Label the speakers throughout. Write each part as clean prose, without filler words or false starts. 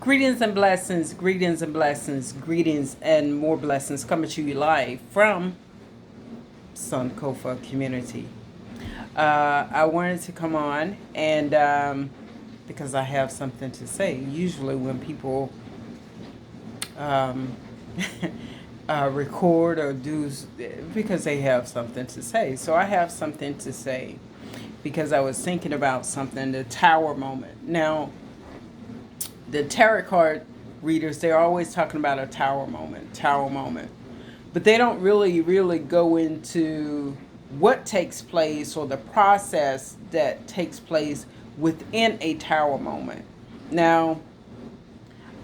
Speaker 1: Greetings and blessings, greetings and more blessings coming to you live from Sankofa community. I wanted to come on and because I have something to say. Usually, when people um, record or do, because they have something to say. So I have something to say because I was thinking about something, the tower moment. Now, the tarot card readers, they're always talking about a tower moment. But they don't really go into what takes place or the process that takes place within a tower moment. Now,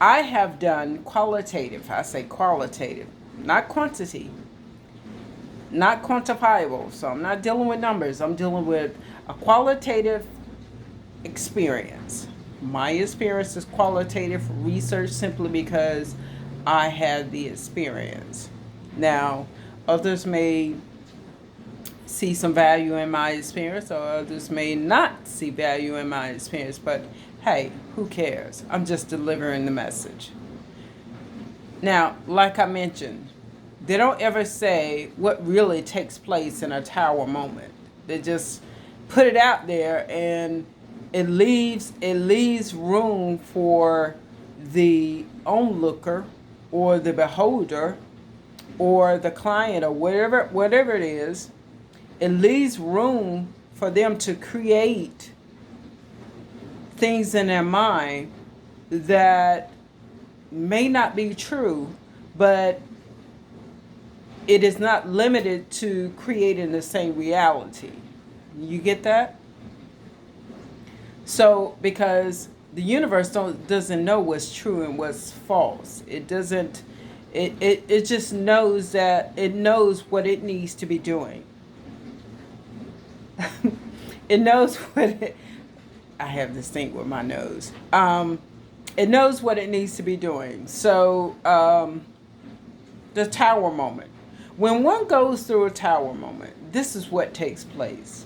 Speaker 1: I have done qualitative, I say qualitative, not quantity, not quantifiable. So I'm not dealing with numbers, I'm dealing with a qualitative experience. My experience is qualitative research simply because I had the experience. Now, others may see some value in my experience, or others may not see value in my experience, but hey, who cares? I'm just delivering the message. Now, like I mentioned, they don't ever say what really takes place in a tower moment. They just put it out there, and it leaves room for the onlooker or the beholder or the client or whatever it is. It leaves room for them to create things in their mind that may not be true, but it is not limited to creating the same reality. You get that? So, because the universe doesn't know what's true and what's false. It doesn't, it just knows that it knows what it needs to be doing. It knows what I have this thing with my nose. It knows what it needs to be doing. So, the tower moment. When one goes through a tower moment, this is what takes place.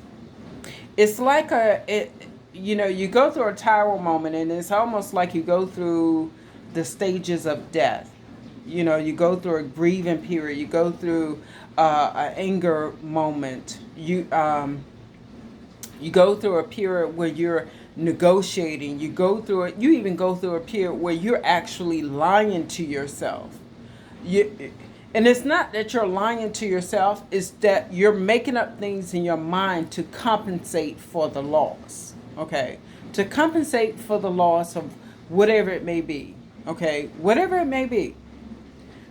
Speaker 1: It's like you go through a tower moment, and it's almost like you go through the stages of death. You go through a grieving period. You go through an anger moment. You go through a period where you're negotiating. You go through it. You even go through a period where you're actually lying to yourself. And it's not that you're lying to yourself. It's that you're making up things in your mind to compensate for the loss. Okay, to compensate for the loss of whatever it may be. Okay, whatever it may be.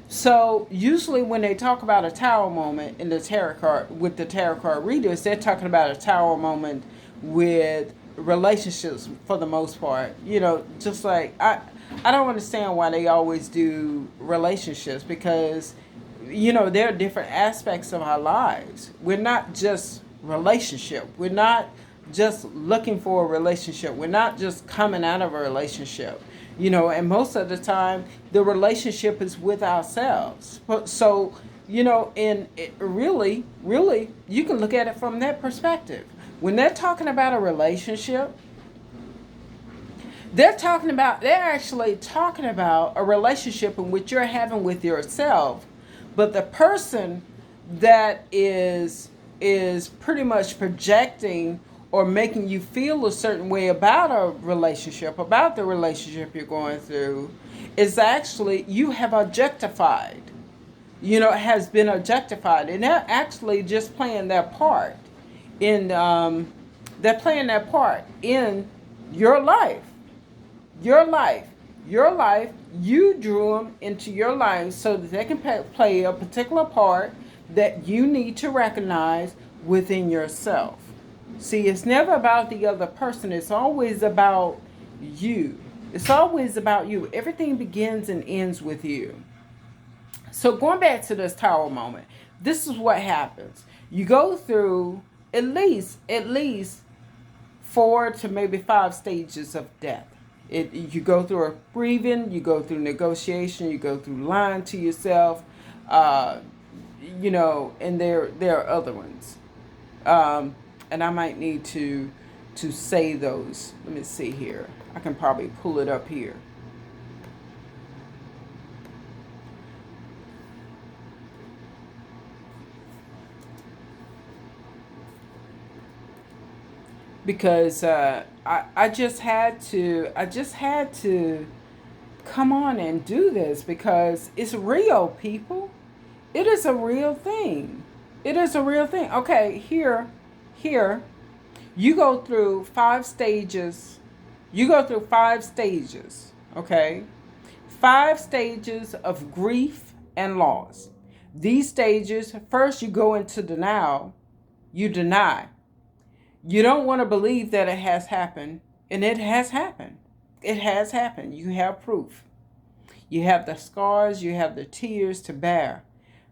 Speaker 1: So usually when they talk about a tower moment in the tarot card with the tarot card readers, they're talking about a tower moment with relationships for the most part. Just like I don't understand why they always do relationships, because there are different aspects of our lives. We're not just relationship. We're not just looking for a relationship. We're not just coming out of a relationship. And most of the time the relationship is with ourselves. So, and really, you can look at it from that perspective. When they're talking about a relationship, they're actually talking about a relationship in which you're having with yourself, but the person that is pretty much projecting or making you feel a certain way about a relationship, about the relationship you're going through, is actually you have objectified. Has been objectified, and they're actually just playing their part in. They're playing their part in your life, your life, your life. You drew them into your life so that they can play a particular part that you need to recognize within yourself. See, it's never about the other person. It's always about you. It's always about you. Everything begins and ends with you. So going back to this tower moment, this is what happens. You go through at least 4 to maybe 5 stages of death. You go through a grieving, you go through negotiation, you go through lying to yourself, and there are other ones. And I might need to say those. Let me see here. I can probably pull it up here. because I just had to come on and do this because it's real, people. It is a real thing. It is a real thing. Okay, here, you go through 5 stages. You go through 5 stages, okay? 5 stages of grief and loss. These stages, first you go into denial, you deny. You don't want to believe that it has happened, and it has happened. It has happened. You have proof. You have the scars, you have the tears to bear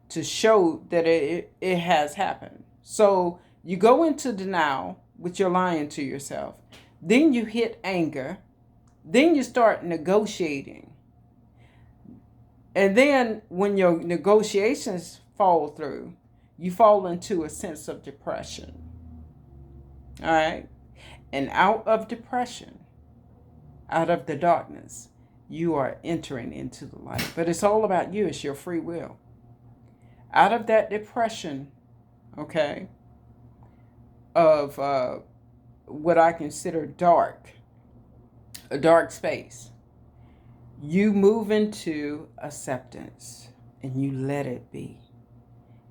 Speaker 1: to show that it has happened. So you go into denial, which you're lying to yourself. Then you hit anger. Then you start negotiating. And then when your negotiations fall through, you fall into a sense of depression. All right? And out of depression, out of the darkness, you are entering into the light. But it's all about you, it's your free will. Out of that depression, okay, of what I consider a dark space, you move into acceptance and you let it be.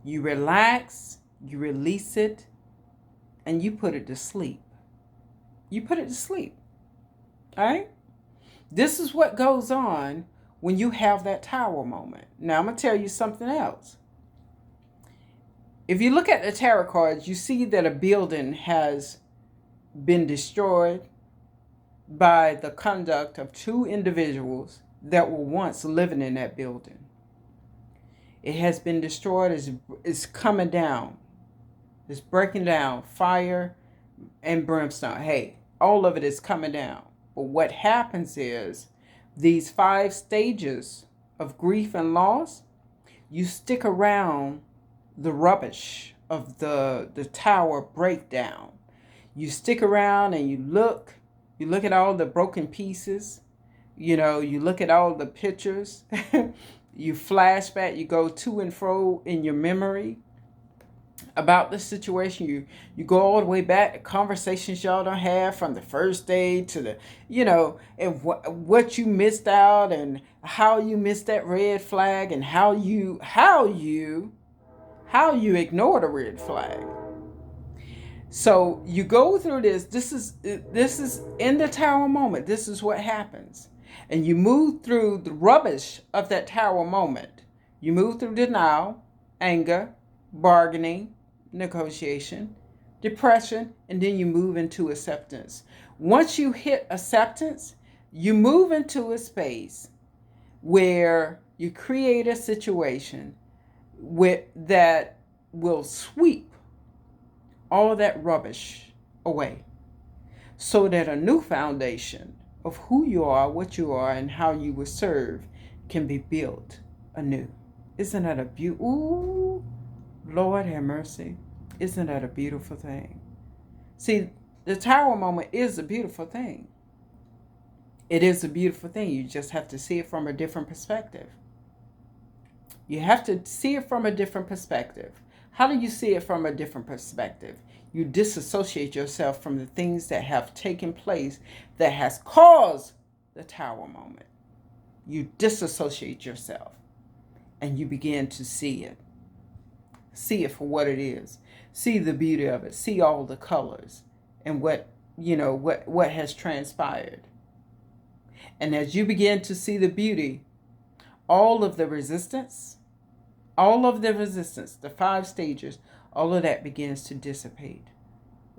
Speaker 1: You relax, you release it, and you put it to sleep. You put it to sleep. All right? This is what goes on when you have that tower moment. Now, I'm going to tell you something else. If you look at the tarot cards, you see that a building has been destroyed by the conduct of 2 individuals that were once living in that building. It has been destroyed, it's coming down. It's breaking down, fire and brimstone. Hey, all of it is coming down. But what happens is these 5 stages of grief and loss, you stick around the rubbish of the tower breakdown. You stick around and you look at all the broken pieces, you look at all the pictures, you flashback, you go to and fro in your memory about the situation. You go all the way back to conversations y'all don't have from the first day to the, and what you missed out and how you missed that red flag and how you ignored a red flag. So you go through this. This is in the tower moment. This is what happens. And you move through the rubbish of that tower moment. You move through denial, anger, bargaining, negotiation, depression, and then you move into acceptance. Once you hit acceptance, you move into a space where you create a situation that will sweep all that rubbish away so that a new foundation of who you are, what you are, and how you will serve can be built anew. Isn't that a beautiful? Lord have mercy. Isn't that a beautiful thing? See, the tower moment is a beautiful thing. It is a beautiful thing. You just have to see it from a different perspective. You have to see it from a different perspective. How do you see it from a different perspective? You disassociate yourself from the things that have taken place that has caused the tower moment. You disassociate yourself and you begin to see it. See it for what it is. See the beauty of it. See all the colors and what has transpired. And as you begin to see the beauty, all of the resistance, the 5 stages, all of that begins to dissipate.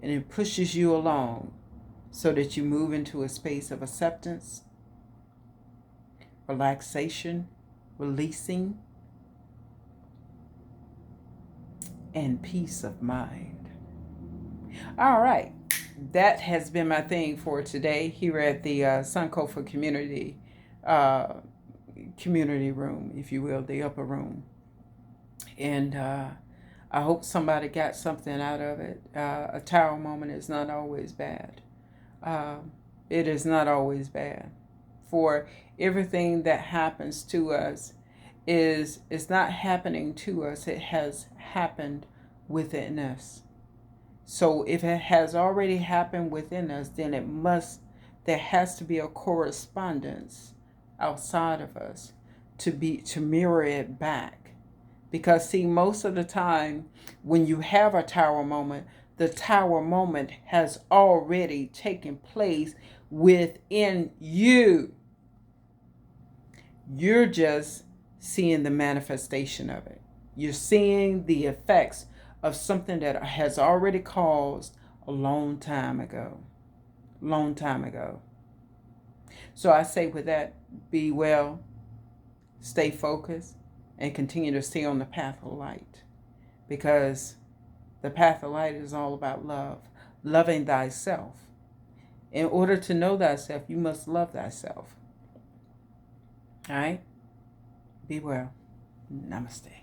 Speaker 1: And it pushes you along so that you move into a space of acceptance, relaxation, releasing, and peace of mind. All right. That has been my thing for today here at the Sankofa community room, if you will, the upper room. And I hope somebody got something out of it. A tower moment is not always bad. It is not always bad. For everything that happens to us is not happening to us. It has happened within us. So if it has already happened within us, then there has to be a correspondence outside of us to mirror it back. Because see, most of the time when you have a tower moment, the tower moment has already taken place within you. You're just seeing the manifestation of it. You're seeing the effects of something that has already caused a long time ago. Long time ago. So I say with that, be well, stay focused, and continue to stay on the path of light. Because the path of light is all about love, loving thyself. In order to know thyself, you must love thyself. All right? Be well. Namaste.